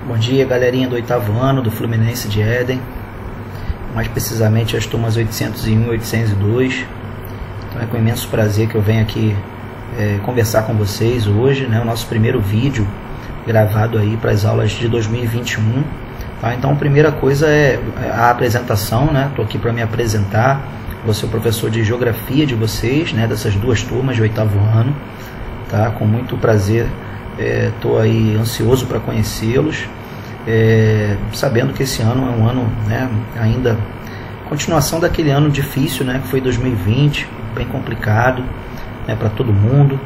Bom dia, galerinha do 8º ano do Fluminense de Éden, mais precisamente as turmas 801 e 802. Então é com imenso prazer que eu venho aqui conversar com vocês hoje, né, o nosso primeiro vídeo gravado aí para as aulas de 2021. Tá? Então a primeira coisa é a apresentação, né? Estou aqui para me apresentar, vou ser o professor de geografia de vocês, né, dessas duas turmas de 8º ano, tá? Com muito prazer. Estou aí ansioso para conhecê-los, sabendo que esse ano é um ano, né, ainda continuação daquele ano difícil, né, que foi 2020, bem complicado, né, para todo mundo,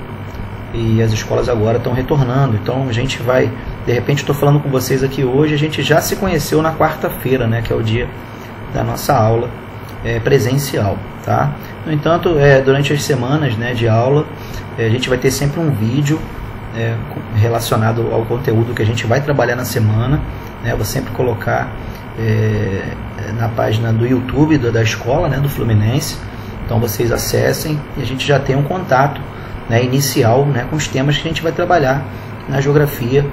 e as escolas agora estão retornando. Então a gente vai, de repente estou falando com vocês aqui hoje, a gente já se conheceu na quarta-feira, né, que é o dia da nossa aula presencial, tá? No entanto, durante as semanas, né, de aula, a gente vai ter sempre um vídeo relacionado ao conteúdo que a gente vai trabalhar na semana, né? Vou sempre colocar na página do YouTube da escola, né, do Fluminense. Então vocês acessem e a gente já tem um contato, né, inicial, né, com os temas que a gente vai trabalhar na geografia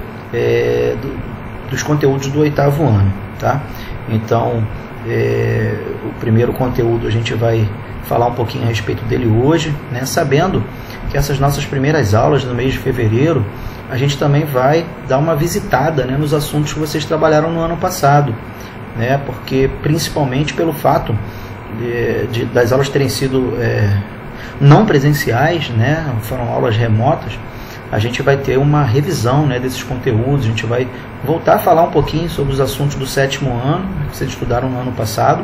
dos conteúdos do 8º ano, tá? Então o primeiro conteúdo a gente vai falar um pouquinho a respeito dele hoje, né, sabendo que essas nossas primeiras aulas no mês de fevereiro, a gente também vai dar uma visitada, né, nos assuntos que vocês trabalharam no ano passado, né, porque principalmente pelo fato das aulas terem sido não presenciais, né, foram aulas remotas, a gente vai ter uma revisão, né, desses conteúdos, a gente vai voltar a falar um pouquinho sobre os assuntos do 7º ano, que vocês estudaram no ano passado,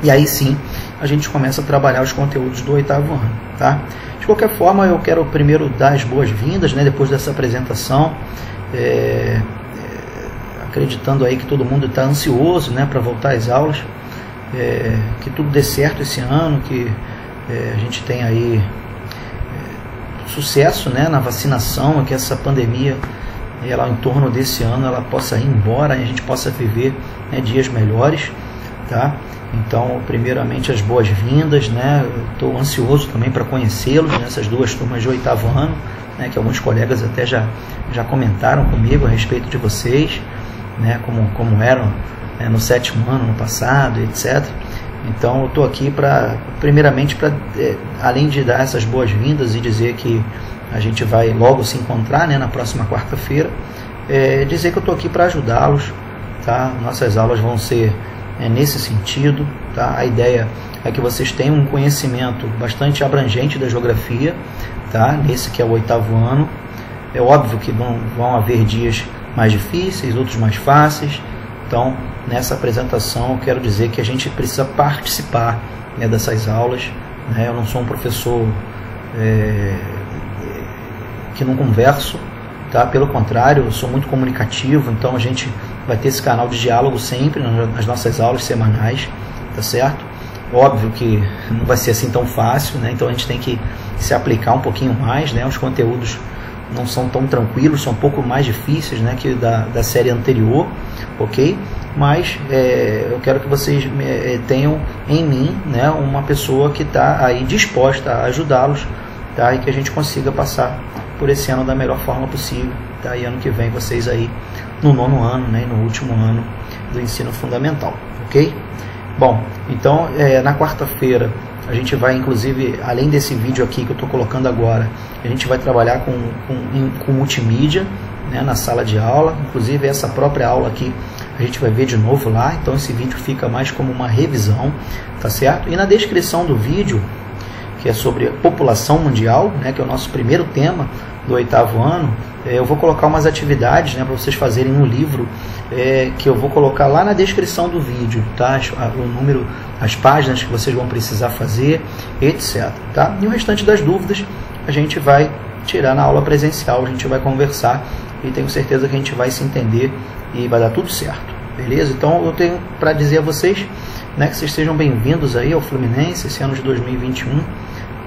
e aí sim a gente começa a trabalhar os conteúdos do 8º ano, tá? De qualquer forma, eu quero primeiro dar as boas-vindas, né, depois dessa apresentação, acreditando aí que todo mundo está ansioso, né, para voltar às aulas, que tudo dê certo esse ano, que a gente tenha aí sucesso, né, na vacinação, que essa pandemia, ela, em torno desse ano, ela possa ir embora e a gente possa viver, né, dias melhores, tá? Então, primeiramente, as boas-vindas, né? Estou ansioso também para conhecê-los, nessas duas turmas de 8º ano, né, que alguns colegas até já comentaram comigo a respeito de vocês, né, como eram, né, no 7º ano, no passado, etc. Então, eu estou aqui primeiramente, além de dar essas boas-vindas e dizer que a gente vai logo se encontrar, né, na próxima quarta-feira, dizer que eu estou aqui para ajudá-los, tá? Nossas aulas vão ser nesse sentido, tá? A ideia é que vocês tenham um conhecimento bastante abrangente da geografia, tá? Nesse que é o 8º ano. É óbvio que vão haver dias mais difíceis, outros mais fáceis. Então, nessa apresentação, eu quero dizer que a gente precisa participar, né, dessas aulas, né? Eu não sou um professor que não converso, tá? Pelo contrário, eu sou muito comunicativo, então a gente vai ter esse canal de diálogo sempre nas nossas aulas semanais, tá certo? Óbvio que não vai ser assim tão fácil, né? Então a gente tem que se aplicar um pouquinho mais, né? Os conteúdos não são tão tranquilos, são um pouco mais difíceis, né, que da série anterior, ok? Mas eu quero que vocês tenham em mim, né, uma pessoa que está aí disposta a ajudá-los, tá? E que a gente consiga passar por esse ano da melhor forma possível, tá? E ano que vem vocês aí no 9º ano, né, e no último ano do ensino fundamental, ok? Bom, então na quarta-feira a gente vai, inclusive, além desse vídeo aqui que eu estou colocando agora, a gente vai trabalhar com multimídia, né, na sala de aula. Inclusive essa própria aula aqui a gente vai ver de novo lá, então esse vídeo fica mais como uma revisão, tá certo? E na descrição do vídeo, que é sobre população mundial, né, que é o nosso primeiro tema do 8º ano, eu vou colocar umas atividades, né, para vocês fazerem um livro, que eu vou colocar lá na descrição do vídeo, tá? O número, as páginas que vocês vão precisar fazer, etc. Tá? E o restante das dúvidas a gente vai tirar na aula presencial, a gente vai conversar e tenho certeza que a gente vai se entender e vai dar tudo certo, beleza? Então eu tenho para dizer a vocês, né, que vocês sejam bem-vindos aí ao Fluminense esse ano de 2021,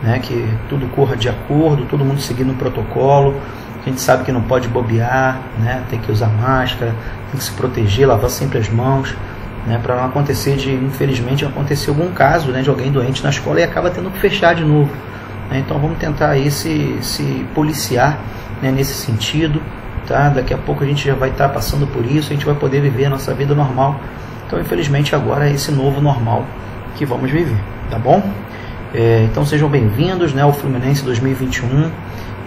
né, que tudo corra de acordo, todo mundo seguindo o protocolo. A gente sabe que não pode bobear, né, tem que usar máscara, tem que se proteger, lavar sempre as mãos, né, para não acontecer infelizmente, acontecer algum caso, né, de alguém doente na escola e acaba tendo que fechar de novo, né? Então vamos tentar aí se policiar, né, nesse sentido, tá? Daqui a pouco a gente já vai estar passando por isso, a gente vai poder viver a nossa vida normal. Então, infelizmente, agora é esse novo normal que vamos viver, tá bom? Então, sejam bem-vindos, né, ao Fluminense 2021,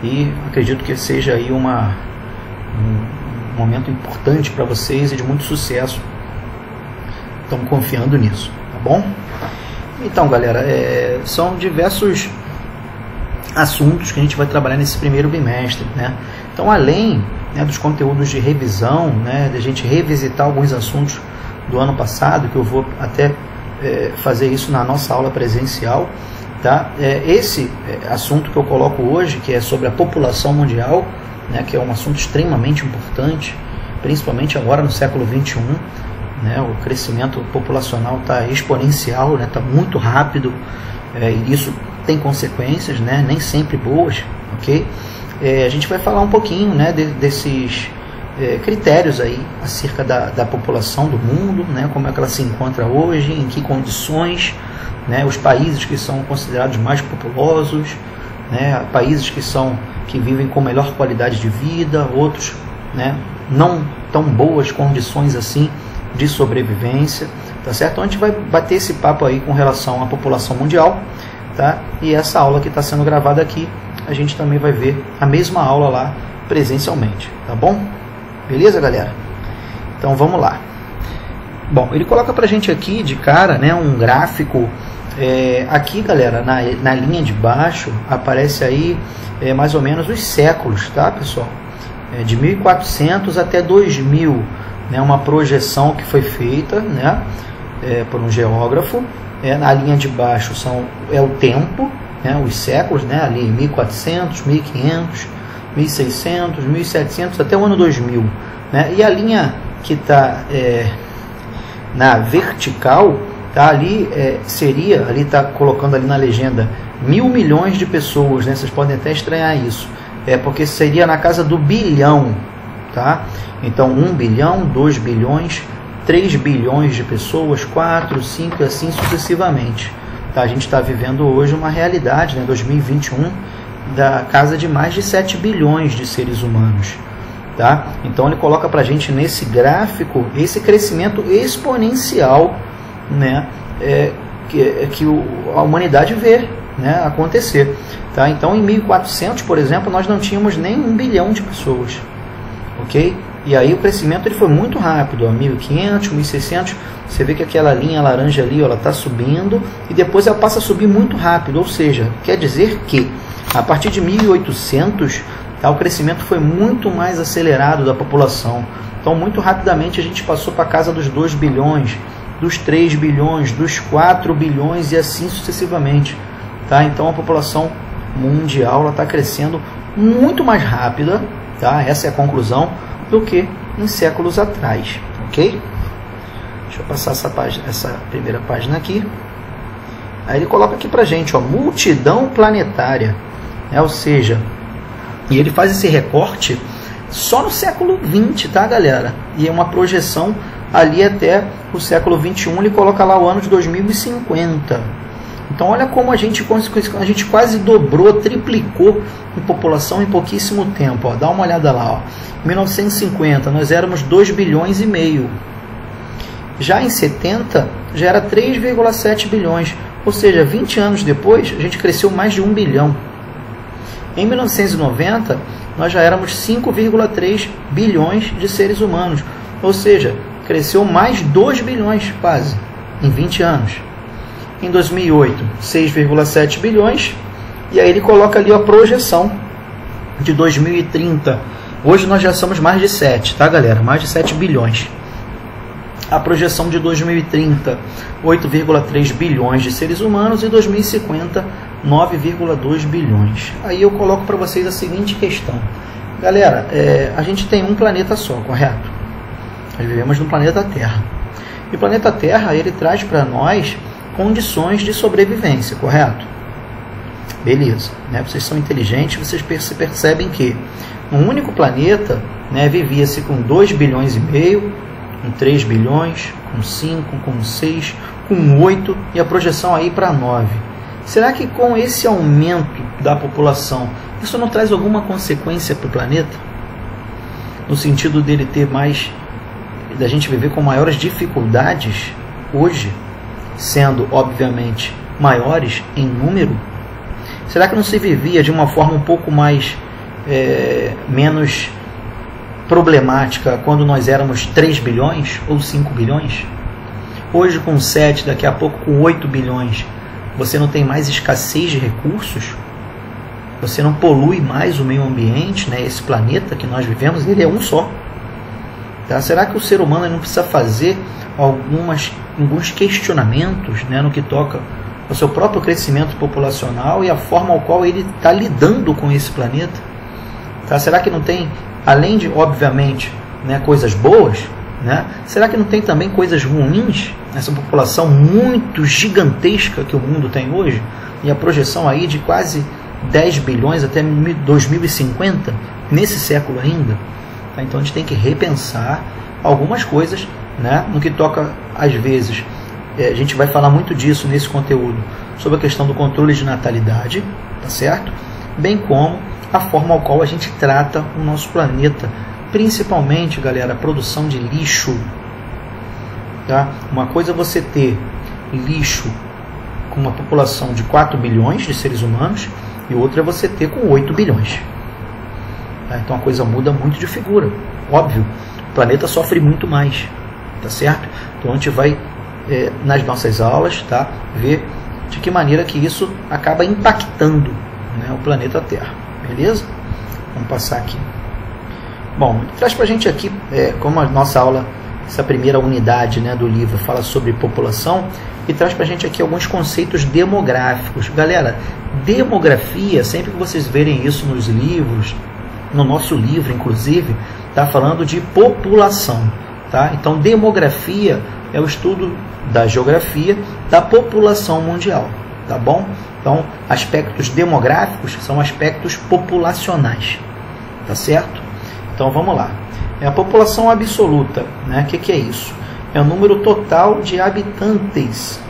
e acredito que seja aí um momento importante para vocês e de muito sucesso. Estamos confiando nisso, tá bom? Então, galera, são diversos assuntos que a gente vai trabalhar nesse primeiro bimestre, né? Então, além, né, dos conteúdos de revisão, né, de a gente revisitar alguns assuntos do ano passado, que eu vou até fazer isso na nossa aula presencial, tá? Esse assunto que eu coloco hoje, que é sobre a população mundial, né, que é um assunto extremamente importante, principalmente agora no século XXI, né, o crescimento populacional está exponencial, né, está muito rápido, e isso tem consequências, né, nem sempre boas, ok? A gente vai falar um pouquinho, né, desses critérios aí acerca da população do mundo, né, como é que ela se encontra hoje, em que condições, né, os países que são considerados mais populosos, né, países que vivem com melhor qualidade de vida, outros, né, não tão boas condições assim de sobrevivência, tá certo? Então a gente vai bater esse papo aí com relação à população mundial, tá? E essa aula que está sendo gravada aqui, a gente também vai ver a mesma aula lá presencialmente, tá bom? Beleza, galera? Então vamos lá. Bom, ele coloca pra gente aqui de cara, né, um gráfico. Aqui, galera, na linha de baixo aparece aí mais ou menos os séculos, tá, pessoal? De 1400 até 2000, né, uma projeção que foi feita, né, por um geógrafo. Na linha de baixo é o tempo, né, os séculos, né, ali 1400, 1500, 1600, 1700 até o ano 2000, né? E a linha que está na vertical, tá ali, ali está colocando ali na legenda 1.000 milhões de pessoas, né? Vocês podem até estranhar isso, porque seria na casa do bilhão, tá? Então 1 bilhão, 2 bilhões, 3 bilhões de pessoas, 4, 5 e assim sucessivamente, tá? A gente está vivendo hoje uma realidade, né, 2021, da casa de mais de 7 bilhões de seres humanos, tá? Então ele coloca pra gente nesse gráfico esse crescimento exponencial, né, que a humanidade vê, né, acontecer, tá? Então em 1400, por exemplo, nós não tínhamos nem 1 bilhão de pessoas, ok? E aí o crescimento ele foi muito rápido, a 1500, 1600, você vê que aquela linha laranja ali, ó, ela está subindo e depois ela passa a subir muito rápido, ou seja, quer dizer que a partir de 1800, tá, o crescimento foi muito mais acelerado da população. Então, muito rapidamente a gente passou para a casa dos 2 bilhões, dos 3 bilhões, dos 4 bilhões e assim sucessivamente, tá? Então, a população mundial está crescendo muito mais rápida, tá? Essa é a conclusão, do que em séculos atrás, ok? Deixa eu passar essa primeira página aqui. Aí ele coloca aqui pra gente, ó, multidão planetária, ou seja, e ele faz esse recorte só no século XX, tá, galera? E é uma projeção ali até o século XXI, ele coloca lá o ano de 2050. Então olha como a gente quase dobrou, triplicou em população em pouquíssimo tempo, ó. Dá uma olhada lá, ó. Em 1950 nós éramos 2 bilhões e meio. Já em 70 já era 3,7 bilhões, ou seja, 20 anos depois a gente cresceu mais de 1 bilhão. Em 1990 nós já éramos 5,3 bilhões de seres humanos, ou seja, cresceu mais 2 bilhões quase em 20 anos. Em 2008, 6,7 bilhões, e aí ele coloca ali a projeção de 2030. Hoje nós já somos mais de 7, tá, galera? Mais de 7 bilhões. A projeção de 2030, 8,3 bilhões de seres humanos, e 2050, 9,2 bilhões. Aí eu coloco para vocês a seguinte questão. Galera, a gente tem um planeta só, correto? Nós vivemos no planeta Terra. E o planeta Terra, ele traz para nós condições de sobrevivência, correto? Beleza, né? Vocês são inteligentes, vocês percebem que num único planeta, né, vivia-se com 2 bilhões e meio, com 3 bilhões, com 5, com 6, com 8 e a projeção aí para 9. Será que com esse aumento da população, isso não traz alguma consequência para o planeta? no sentido dele ter mais, da gente viver com maiores dificuldades hoje, sendo obviamente maiores em número? Será que não se vivia de uma forma um pouco mais menos problemática quando nós éramos 3 bilhões ou 5 bilhões? Hoje com 7, daqui a pouco com 8 bilhões, você não tem mais escassez de recursos? Você não polui mais o meio ambiente, né? Esse planeta que nós vivemos, ele é um só. Tá? Será que o ser humano não precisa fazer alguns questionamentos, né, no que toca ao seu próprio crescimento populacional e a forma ao qual ele está lidando com esse planeta? Tá? Será que não tem, além de, obviamente, né, coisas boas, né, será que não tem também coisas ruins nessa população muito gigantesca que o mundo tem hoje? E a projeção aí de quase 10 bilhões até 2050, nesse século ainda. Tá? Então a gente tem que repensar algumas coisas, né, no que toca, às vezes, a gente vai falar muito disso nesse conteúdo, sobre a questão do controle de natalidade, tá certo? Bem como a forma ao qual a gente trata o nosso planeta, principalmente, galera, a produção de lixo. Tá? Uma coisa é você ter lixo com uma população de 4 bilhões de seres humanos, e outra é você ter com 8 bilhões. Tá? Então a coisa muda muito de figura. Óbvio, o planeta sofre muito mais. Tá certo? Então a gente vai, nas nossas aulas, tá, ver de que maneira que isso acaba impactando, né, o planeta Terra. Beleza? Vamos passar aqui. Bom, traz pra gente aqui, como a nossa aula, essa primeira unidade, né, do livro fala sobre população, e traz pra gente aqui alguns conceitos demográficos. Galera, demografia, sempre que vocês verem isso nos livros, no nosso livro inclusive, tá falando de população, tá? Então demografia é o estudo da geografia da população mundial, tá bom? Então aspectos demográficos são aspectos populacionais, tá certo? Então vamos lá. A população absoluta, né? O que é isso? É o número total de habitantes,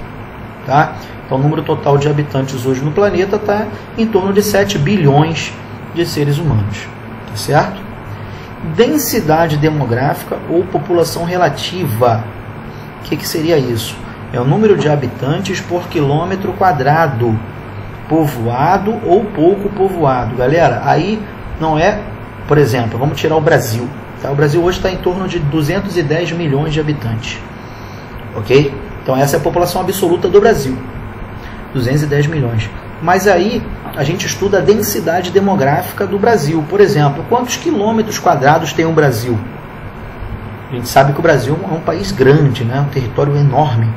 tá? Então o número total de habitantes hoje no planeta está em torno de 7 bilhões de seres humanos, tá certo? Densidade demográfica ou população relativa, o que seria isso? É o número de habitantes por quilômetro quadrado, povoado ou pouco povoado. Galera, aí não é, por exemplo, vamos tirar o Brasil. Tá? O Brasil hoje está em torno de 210 milhões de habitantes. Ok? Então essa é a população absoluta do Brasil. 210 milhões. Mas aí a gente estuda a densidade demográfica do Brasil. Por exemplo, quantos quilômetros quadrados tem o Brasil? A gente sabe que o Brasil é um país grande, né? Um território enorme.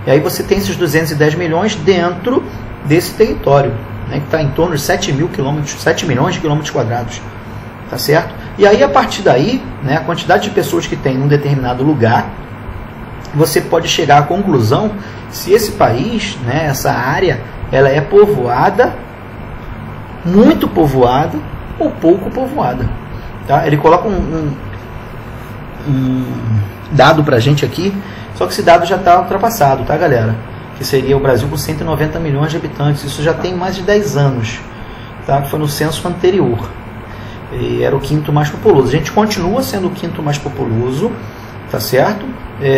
E aí você tem esses 210 milhões dentro desse território, né? Que está em torno de 7 milhões de quilômetros quadrados. Tá certo? E aí, a partir daí, né, a quantidade de pessoas que tem em um determinado lugar, você pode chegar à conclusão se esse país, né, essa área, ela é povoada, muito povoada ou pouco povoada. Tá? Ele coloca um dado pra gente aqui, só que esse dado já está ultrapassado, tá, galera? Que seria o Brasil com 190 milhões de habitantes. Isso já tem mais de 10 anos, tá? Foi no censo anterior. E era o quinto mais populoso. A gente continua sendo o quinto mais populoso, tá certo?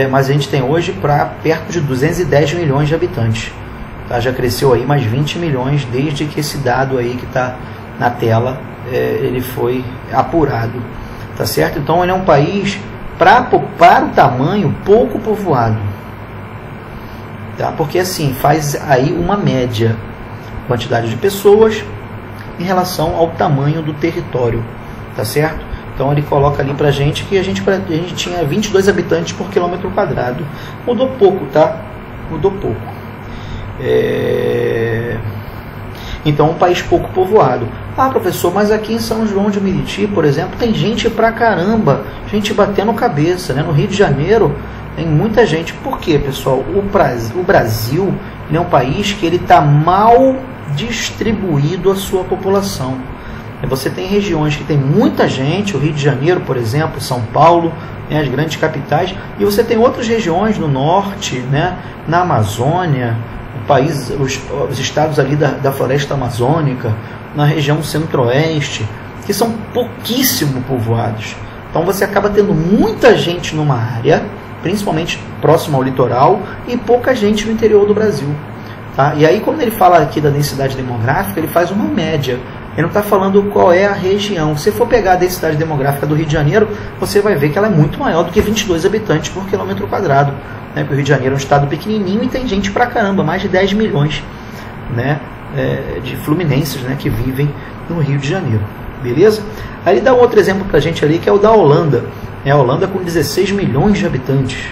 Mas a gente tem hoje para perto de 210 milhões de habitantes. Tá? Já cresceu aí mais 20 milhões desde que esse dado aí que está na tela, ele foi apurado, tá certo? Então ele é um país, para o tamanho, pouco povoado, tá? Porque assim, faz aí uma média, quantidade de pessoas em relação ao tamanho do território, tá certo? Então ele coloca ali pra gente que a gente tinha 22 habitantes por quilômetro quadrado. Mudou pouco, tá? Mudou pouco. Então um país pouco povoado. Ah, professor, mas aqui em São João de Meriti, por exemplo, tem gente pra caramba, gente batendo cabeça, né? No Rio de Janeiro tem muita gente. Por quê, pessoal? O Brasil, ele é um país que ele está mal distribuído a sua população. Você tem regiões que tem muita gente, o Rio de Janeiro, por exemplo, São Paulo, né, as grandes capitais, e você tem outras regiões no norte, né, na Amazônia, o país, os estados ali da floresta amazônica, na região centro-oeste, que são pouquíssimo povoados. Então você acaba tendo muita gente numa área, principalmente próximo ao litoral, e pouca gente no interior do Brasil. Tá? E aí, quando ele fala aqui da densidade demográfica, ele faz uma média. Ele não está falando qual é a região. Se for pegar a densidade demográfica do Rio de Janeiro, você vai ver que ela é muito maior do que 22 habitantes por quilômetro quadrado. Né? Porque o Rio de Janeiro é um estado pequenininho e tem gente pra caramba, mais de 10 milhões, né? De fluminenses, né? Que vivem no Rio de Janeiro. Beleza? Aí ele dá um outro exemplo pra gente ali, que é o da Holanda. A Holanda com 16 milhões de habitantes.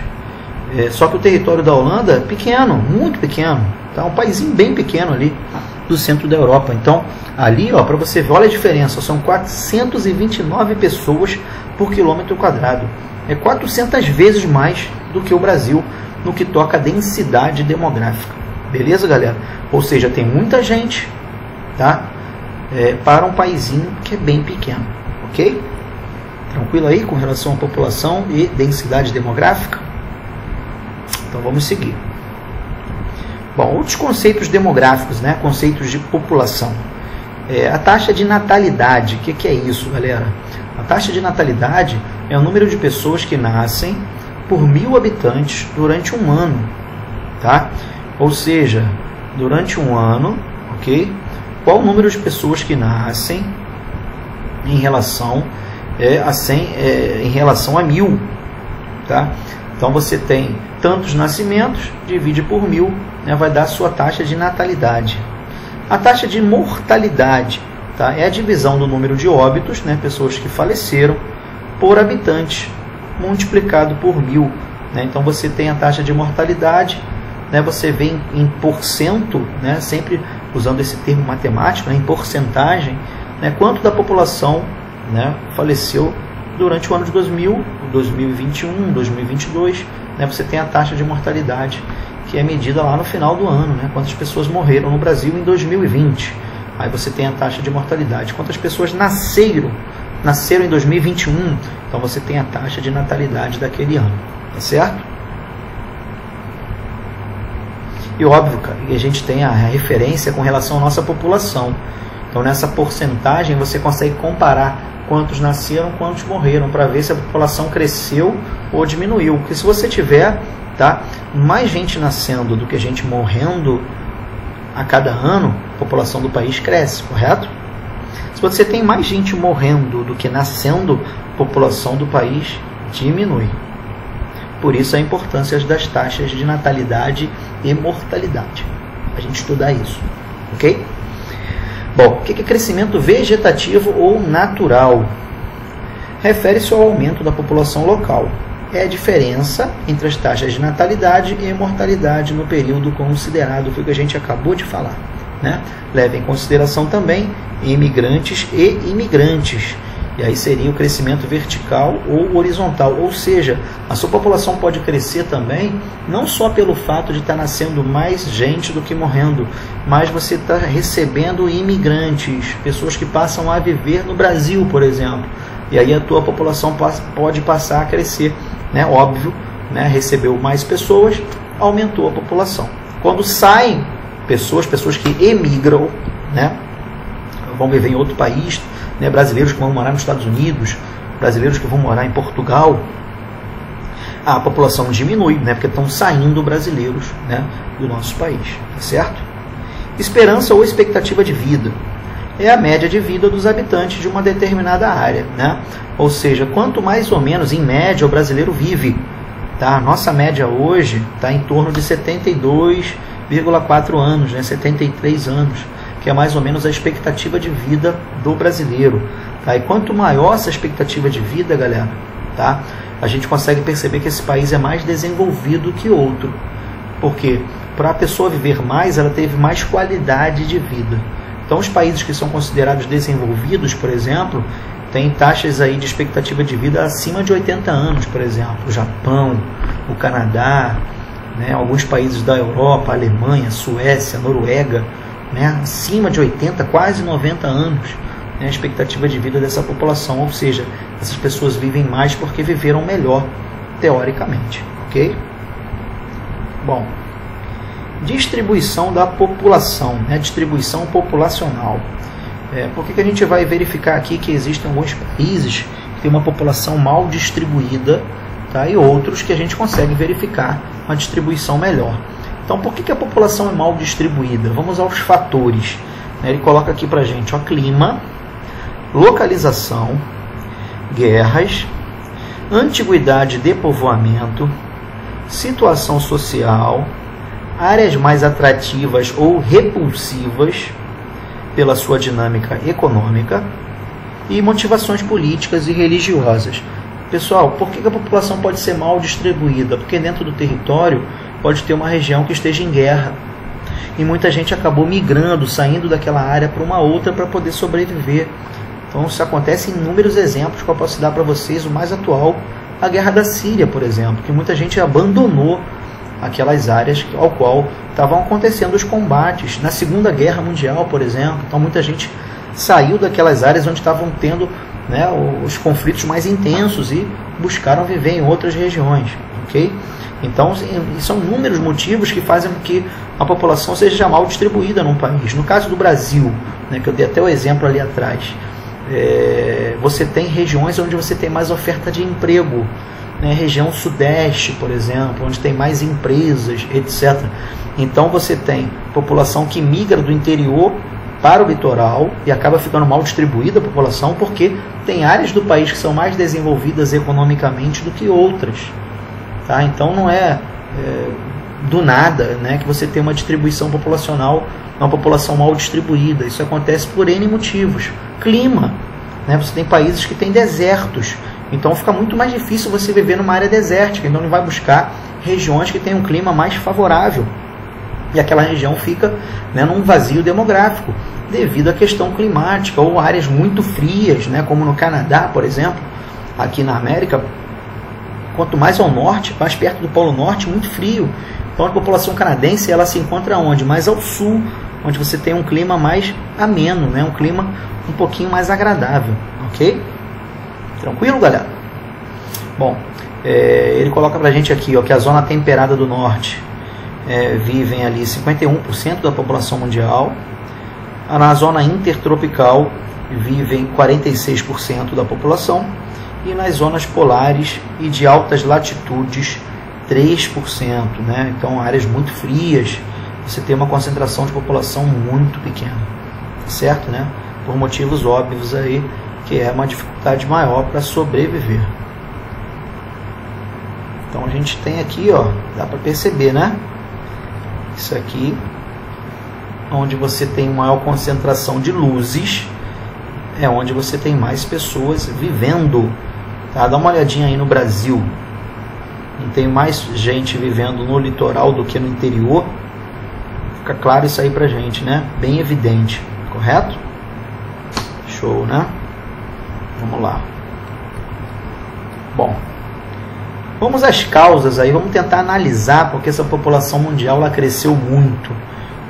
Só que o território da Holanda é pequeno, muito pequeno. Tá? Um paísinho bem pequeno ali do centro da Europa. Então, ali, ó, para você ver, olha a diferença, são 429 pessoas por quilômetro quadrado. É 400 vezes mais do que o Brasil no que toca a densidade demográfica. Beleza, galera? Ou seja, tem muita gente, tá? Para um paísinho que é bem pequeno, ok? Tranquilo aí com relação à população e densidade demográfica? Então vamos seguir. Bom, outros conceitos demográficos, né? Conceitos de população. A taxa de natalidade. O que é isso, galera? A taxa de natalidade é o número de pessoas que nascem por 1000 habitantes durante um ano, tá? Ou seja, durante um ano, ok? Qual o número de pessoas que nascem em relação a 1000, tá? Então você tem tantos nascimentos, divide por 1000, né, vai dar a sua taxa de natalidade. A taxa de mortalidade, tá, é a divisão do número de óbitos, né, pessoas que faleceram, por habitante, multiplicado por 1000. Né? Então você tem a taxa de mortalidade, né, você vê em porcento, né, sempre usando esse termo matemático, né, em porcentagem, né, quanto da população, né, faleceu durante o ano de 2000, 2021, 2022, né, você tem a taxa de mortalidade, que é medida lá no final do ano, né, quantas pessoas morreram no Brasil em 2020. Aí você tem a taxa de mortalidade. Quantas pessoas nasceram em 2021, então você tem a taxa de natalidade daquele ano, tá certo? E óbvio, cara, e a gente tem a referência com relação à nossa população. Então nessa porcentagem você consegue comparar quantos nasceram, quantos morreram, para ver se a população cresceu ou diminuiu. Porque se você tiver, tá, mais gente nascendo do que gente morrendo a cada ano, a população do país cresce, correto? Se você tem mais gente morrendo do que nascendo, a população do país diminui. Por isso a importância das taxas de natalidade e mortalidade. A gente estudar isso, ok? Bom, o que é crescimento vegetativo ou natural? Refere-se ao aumento da população local. É a diferença entre as taxas de natalidade e mortalidade no período considerado, foi o que a gente acabou de falar. Né? Leva em consideração também imigrantes e imigrantes. E aí seria o crescimento vertical ou horizontal. Ou seja, a sua população pode crescer também, não só pelo fato de estar nascendo mais gente do que morrendo, mas você está recebendo imigrantes, pessoas que passam a viver no Brasil, por exemplo. E aí a tua população pode passar a crescer. Né? Óbvio, né? Recebeu mais pessoas, aumentou a população. Quando saem pessoas que emigram, né? Vão viver em outro país, né? Brasileiros que vão morar nos Estados Unidos, brasileiros que vão morar em Portugal, a população diminui, né? Porque estão saindo brasileiros, né? Do nosso país, tá certo? Esperança ou expectativa de vida é a média de vida dos habitantes de uma determinada área, né? Ou seja, quanto mais ou menos, em média, o brasileiro vive. Tá? A nossa média hoje está em torno de 72,4 anos, né? 73 anos, que é mais ou menos a expectativa de vida do brasileiro. Tá? E quanto maior essa expectativa de vida, galera, tá? A gente consegue perceber que esse país é mais desenvolvido que outro. Porque para a pessoa viver mais, ela teve mais qualidade de vida. Então, os países que são considerados desenvolvidos, por exemplo, têm taxas aí de expectativa de vida acima de 80 anos, por exemplo. O Japão, o Canadá, né, alguns países da Europa, Alemanha, Suécia, Noruega, né, acima de 80, quase 90 anos, né, a expectativa de vida dessa população. Ou seja, essas pessoas vivem mais porque viveram melhor, teoricamente. Ok? Bom, distribuição da população, né? Distribuição populacional. Por que a gente vai verificar aqui que existem alguns países tem uma população mal distribuída, tá? E outros que a gente consegue verificar uma distribuição melhor. Então, por que a população é mal distribuída? Vamos aos fatores. Ele coloca aqui para a gente, ó, clima, localização, guerras, antiguidade de povoamento, situação social, áreas mais atrativas ou repulsivas pela sua dinâmica econômica e motivações políticas e religiosas. Pessoal, por que a população pode ser mal distribuída? Porque dentro do território pode ter uma região que esteja em guerra e muita gente acabou migrando, saindo daquela área para uma outra para poder sobreviver. Então isso acontece em inúmeros exemplos que eu posso dar para vocês. O mais atual, a guerra da Síria, por exemplo, que muita gente abandonou aquelas áreas ao qual estavam acontecendo os combates. Na Segunda Guerra Mundial, por exemplo, então muita gente saiu daquelas áreas onde estavam tendo, né, os conflitos mais intensos e buscaram viver em outras regiões, ok? Então, são inúmeros motivos que fazem com que a população seja mal distribuída num país. No caso do Brasil, né, que eu dei até o exemplo ali atrás, você tem regiões onde você tem mais oferta de emprego, né, região sudeste, por exemplo, onde tem mais empresas, etc. Então você tem população que migra do interior para o litoral e acaba ficando mal distribuída a população porque tem áreas do país que são mais desenvolvidas economicamente do que outras. Tá? Então não é do nada, né, que você tem uma distribuição populacional, uma população mal distribuída. Isso acontece por N motivos. Clima, né, você tem países que têm desertos, então fica muito mais difícil você viver numa área desértica, então ele vai buscar regiões que têm um clima mais favorável. E aquela região fica, né, num vazio demográfico, devido à questão climática, ou áreas muito frias, né, como no Canadá, por exemplo, aqui na América, quanto mais ao norte, mais perto do Polo Norte, muito frio. Então a população canadense ela se encontra onde? Mais ao sul, onde você tem um clima mais ameno, né, um clima um pouquinho mais agradável, ok? Tranquilo, galera? Bom, ele coloca pra gente aqui, ó, que a zona temperada do norte vivem ali 51% da população mundial. Na zona intertropical vivem 46% da população. E nas zonas polares e de altas latitudes 3%, né? Então áreas muito frias, você tem uma concentração de população muito pequena, certo, né? Por motivos óbvios aí, que é uma dificuldade maior para sobreviver. Então a gente tem aqui, ó, dá para perceber, né? Isso aqui, onde você tem maior concentração de luzes, é onde você tem mais pessoas vivendo. Tá? Dá uma olhadinha aí no Brasil. Não tem mais gente vivendo no litoral do que no interior? Fica claro isso aí pra gente, né? Bem evidente, correto? Show, né? Vamos lá. Bom, vamos às causas aí, vamos tentar analisar porque essa população mundial ela cresceu muito.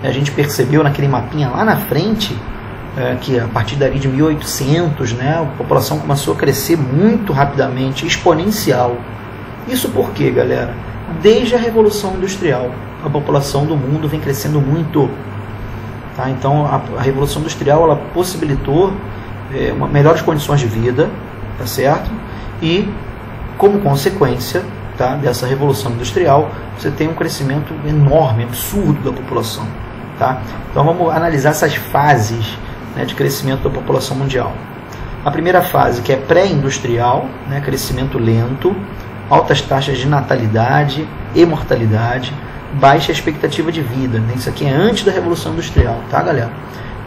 A gente percebeu naquele mapinha lá na frente que a partir dali de 1800, né, a população começou a crescer muito rapidamente, exponencial. Isso por quê, galera? Desde a Revolução Industrial, a população do mundo vem crescendo muito. Tá? Então, a Revolução Industrial ela possibilitou melhores condições de vida, tá certo? E, como consequência, tá, dessa Revolução Industrial, você tem um crescimento enorme, absurdo da população. Tá? Então, vamos analisar essas fases, né, de crescimento da população mundial. A primeira fase, que é pré-industrial, né, crescimento lento, altas taxas de natalidade e mortalidade, baixa expectativa de vida. Né? Isso aqui é antes da Revolução Industrial, tá, galera?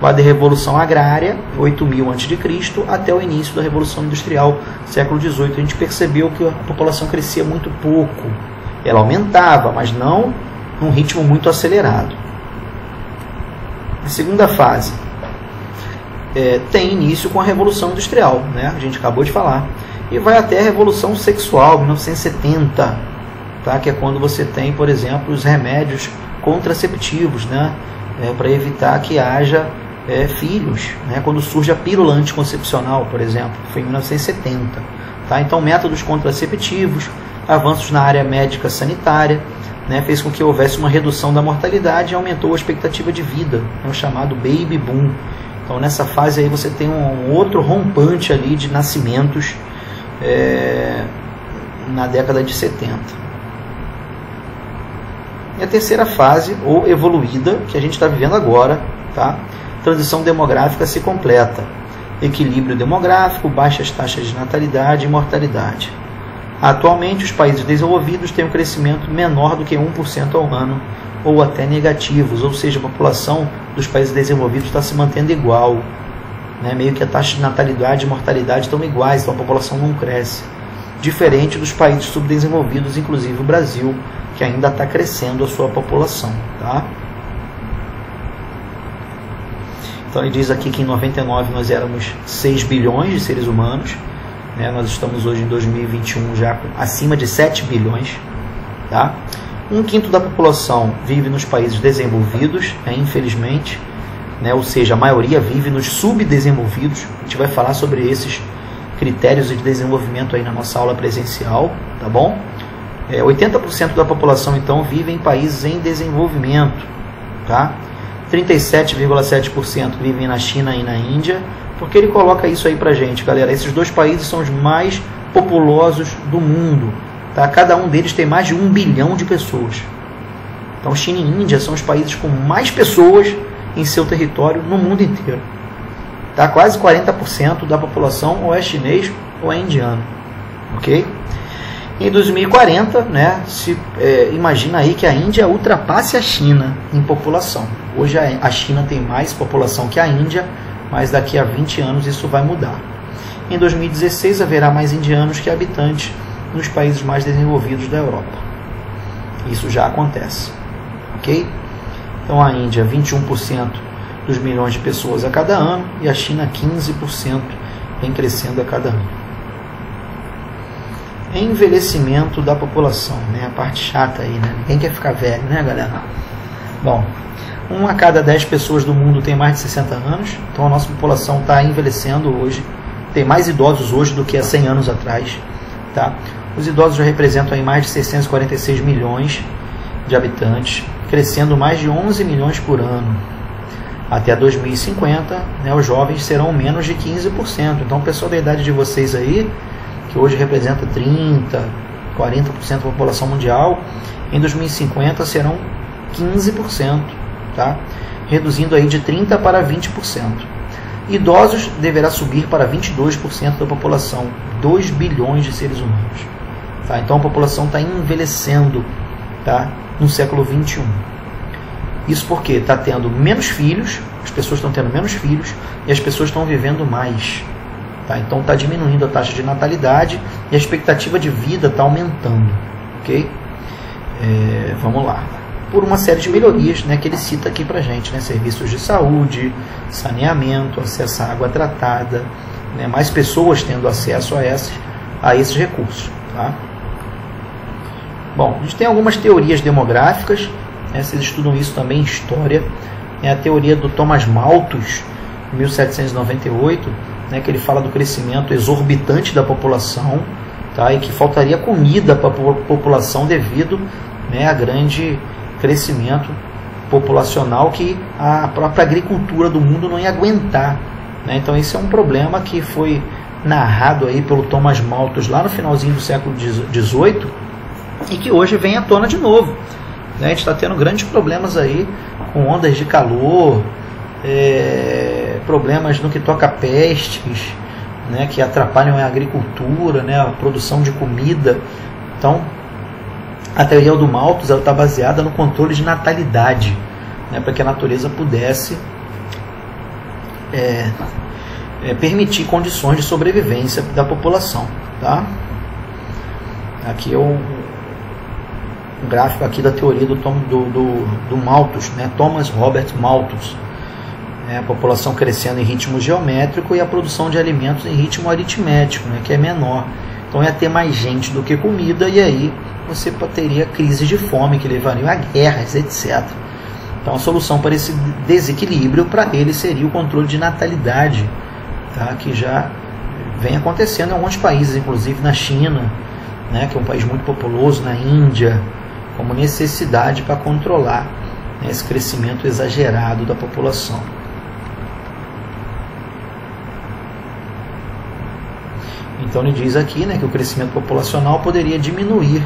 Vai da Revolução Agrária, 8.000 a.C., até o início da Revolução Industrial, século XVIII. A gente percebeu que a população crescia muito pouco. Ela aumentava, mas não num ritmo muito acelerado. A segunda fase tem início com a Revolução Industrial, né? A gente acabou de falar. E vai até a Revolução Sexual, 1970, tá? Que é quando você tem, por exemplo, os remédios contraceptivos, né? Para evitar que haja filhos, né? Quando surge a pílula anticoncepcional, por exemplo, foi em 1970. Tá? Então, métodos contraceptivos, avanços na área médica sanitária, né? Fez com que houvesse uma redução da mortalidade e aumentou a expectativa de vida, né? O chamado baby boom. Então, nessa fase aí você tem um outro rompante ali de nascimentos na década de 70. E a terceira fase, ou evoluída, que a gente está vivendo agora, tá? Transição demográfica se completa. Equilíbrio demográfico, baixas taxas de natalidade e mortalidade. Atualmente, os países desenvolvidos têm um crescimento menor do que 1% ao ano, ou até negativos, ou seja, a população dos países desenvolvidos está se mantendo igual, né? Meio que a taxa de natalidade e mortalidade estão iguais, então a população não cresce. Diferente dos países subdesenvolvidos, inclusive o Brasil, que ainda está crescendo a sua população. Tá? Então ele diz aqui que em 99 nós éramos 6 bilhões de seres humanos, né? Nós estamos hoje em 2021 já acima de 7 bilhões. Tá? 1/5 da população vive nos países desenvolvidos, infelizmente, né? Ou seja, a maioria vive nos subdesenvolvidos. A gente vai falar sobre esses critérios de desenvolvimento aí na nossa aula presencial, tá bom? 80% da população então vive em países em desenvolvimento, tá? 37,7% vivem na China e na Índia. Porque ele coloca isso aí pra gente, galera? Esses dois países são os mais populosos do mundo, tá? Cada um deles tem mais de 1 bilhão de pessoas. Então China e Índia são os países com mais pessoas em seu território no mundo inteiro. Tá? Quase 40% da população ou é chinês ou é indiano. Ok? Em 2040, né, imagina aí que a Índia ultrapasse a China em população. Hoje a China tem mais população que a Índia, mas daqui a 20 anos isso vai mudar. Em 2016 haverá mais indianos que habitantes nos países mais desenvolvidos da Europa. Isso já acontece. Ok? Então a Índia 21% dos milhões de pessoas a cada ano e a China 15% vem crescendo a cada ano. Envelhecimento da população, né? A parte chata aí, né? Ninguém quer ficar velho, né, galera? Bom, 1 a cada 10 pessoas do mundo tem mais de 60 anos, então a nossa população está envelhecendo hoje, tem mais idosos hoje do que há 100 anos atrás, tá? Os idosos já representam aí mais de 646 milhões de habitantes, crescendo mais de 11 milhões por ano. Até 2050, né, os jovens serão menos de 15%. Então, o pessoal da idade de vocês aí, que hoje representa 30%, 40% da população mundial, em 2050 serão 15%, tá? Reduzindo aí de 30% para 20%. Idosos deverá subir para 22% da população, 2 bilhões de seres humanos. Tá? Então, a população está envelhecendo, tá? No século 21. Isso porque está tendo menos filhos, as pessoas estão tendo menos filhos e as pessoas estão vivendo mais. Tá? Então está diminuindo a taxa de natalidade e a expectativa de vida está aumentando. Ok? Vamos lá. Por uma série de melhorias, né, que ele cita aqui para a gente, né? Serviços de saúde, saneamento, acesso à água tratada, né? Mais pessoas tendo acesso a esses recursos. Tá? Bom, a gente tem algumas teorias demográficas. Vocês estudam isso também em história. É a teoria do Thomas Malthus, 1798, né, que ele fala do crescimento exorbitante da população, tá, e que faltaria comida para a população devido, né, a grande crescimento populacional que a própria agricultura do mundo não ia aguentar. Né? Então esse é um problema que foi narrado aí pelo Thomas Malthus lá no finalzinho do século XVIII e que hoje vem à tona de novo. A gente está tendo grandes problemas aí com ondas de calor, problemas no que toca a pestes, né, que atrapalham a agricultura, né, a produção de comida. Então, a teoria do Malthus está baseada no controle de natalidade, né, para que a natureza pudesse permitir condições de sobrevivência da população. Tá? Aqui é o gráfico aqui da teoria do Malthus, né? Thomas Robert Malthus. A população crescendo em ritmo geométrico e a produção de alimentos em ritmo aritmético, né? Que é menor. Então ia ter mais gente do que comida e aí você teria crises de fome que levariam a guerras, etc. Então a solução para esse desequilíbrio para ele seria o controle de natalidade, tá? Que já vem acontecendo em alguns países, inclusive na China, né? Que é um país muito populoso, na Índia, como necessidade para controlar, né, esse crescimento exagerado da população. Então ele diz aqui, né, que o crescimento populacional poderia diminuir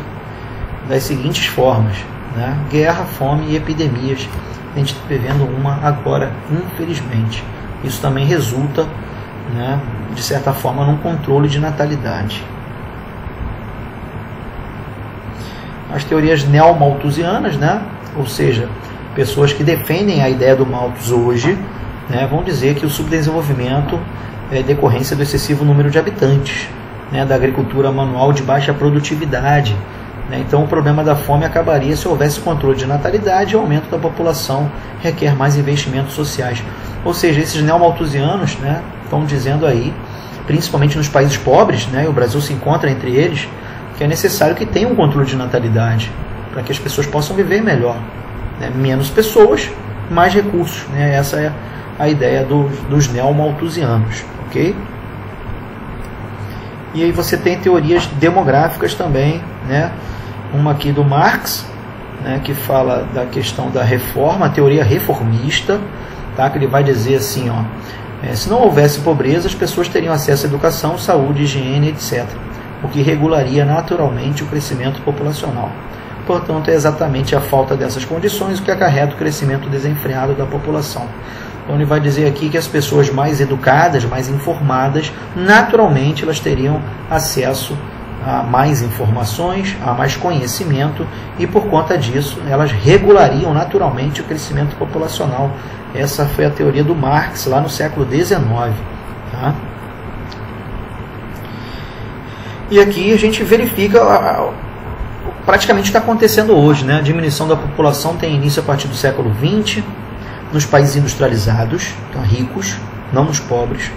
das seguintes formas, né? Guerra, fome e epidemias. A gente está vivendo uma agora, infelizmente. Isso também resulta, né, de certa forma, num controle de natalidade. As teorias neomalthusianas, né, ou seja, pessoas que defendem a ideia do Malthus hoje, né, vão dizer que o subdesenvolvimento é decorrência do excessivo número de habitantes, né, da agricultura manual de baixa produtividade. Então o problema da fome acabaria se houvesse controle de natalidade e o aumento da população requer mais investimentos sociais. Ou seja, esses neomalthusianos, né, estão dizendo aí, principalmente nos países pobres, né, e o Brasil se encontra entre eles, que é necessário que tenha um controle de natalidade para que as pessoas possam viver melhor, né, menos pessoas, mais recursos, né, essa é a ideia dos neomalthusianos, ok? E aí você tem teorias demográficas também, né? Uma aqui do Marx, né, que fala da questão da reforma, a teoria reformista, tá? Que ele vai dizer assim, ó, se não houvesse pobreza, as pessoas teriam acesso à educação, saúde, higiene, etc., o que regularia naturalmente o crescimento populacional. Portanto, é exatamente a falta dessas condições o que acarreta o crescimento desenfreado da população. Então ele vai dizer aqui que as pessoas mais educadas, mais informadas, naturalmente elas teriam acesso a mais informações, a mais conhecimento e por conta disso elas regulariam naturalmente o crescimento populacional. Essa foi a teoria do Marx lá no século XIX. Tá? E aqui a gente verifica praticamente o que está acontecendo hoje, né? A diminuição da população tem início a partir do século XX, nos países industrializados, então ricos, não nos pobres.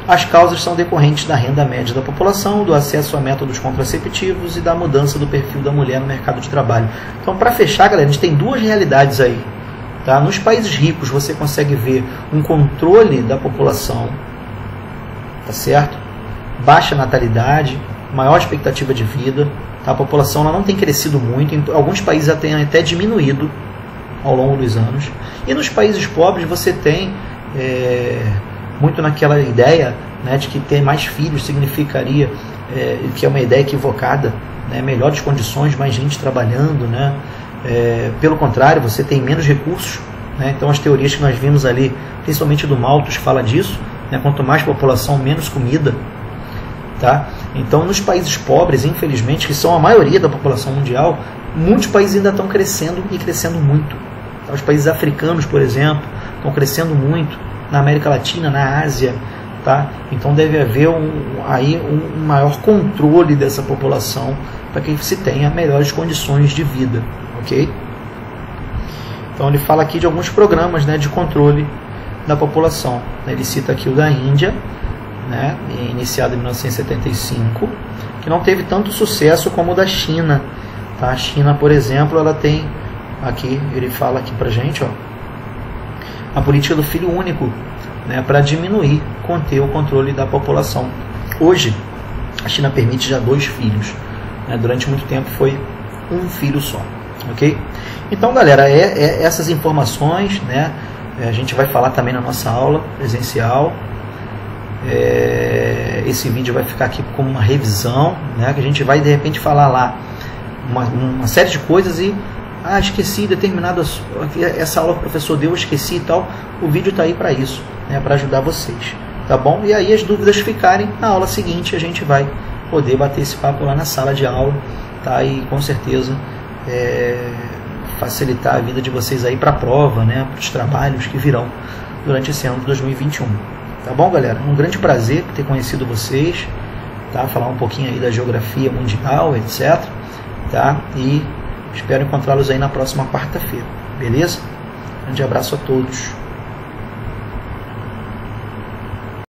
As causas são decorrentes da renda média da população, do acesso a métodos contraceptivos e da mudança do perfil da mulher no mercado de trabalho. Então, para fechar, galera, a gente tem duas realidades aí. Tá? Nos países ricos, você consegue ver um controle da população, tá certo? Baixa natalidade, maior expectativa de vida. Tá? A população ela não tem crescido muito, em alguns países ela tem até diminuído ao longo dos anos. E nos países pobres você tem muito naquela ideia, né, de que ter mais filhos significaria, que é uma ideia equivocada, né, melhores condições, mais gente trabalhando, né, pelo contrário, você tem menos recursos, né, então as teorias que nós vimos ali, principalmente do Malthus, fala disso, né, quanto mais população, menos comida. Tá? Então nos países pobres, infelizmente, que são a maioria da população mundial, muitos países ainda estão crescendo e crescendo muito. Tá? Os países africanos, por exemplo, estão crescendo muito, na América Latina, na Ásia, tá? Então deve haver um maior controle dessa população para que se tenha melhores condições de vida, ok? Então ele fala aqui de alguns programas, né, de controle da população. Ele cita aqui o da Índia, né, iniciado em 1975, que não teve tanto sucesso como o da China. Tá? A China, por exemplo, ela tem aqui, ele fala aqui pra gente, ó, a política do filho único, né, para diminuir, conter o controle da população. Hoje, a China permite já 2 filhos. Né, durante muito tempo foi um filho só. Ok? Então, galera, essas informações, né, a gente vai falar também na nossa aula presencial. Esse vídeo vai ficar aqui como uma revisão, né, que a gente vai de repente falar lá uma série de coisas e esqueci determinadas, essa aula que o professor deu, eu esqueci e tal. O vídeo está aí para isso, né, para ajudar vocês, tá bom? E aí as dúvidas ficarem, na aula seguinte a gente vai poder bater esse papo lá na sala de aula, tá? E com certeza facilitar a vida de vocês aí para a prova, né, para os trabalhos que virão durante esse ano de 2021. Tá bom, galera? Um grande prazer ter conhecido vocês, tá? Falar um pouquinho aí da geografia mundial, etc. Tá? E espero encontrá-los aí na próxima quarta-feira. Beleza? Grande abraço a todos.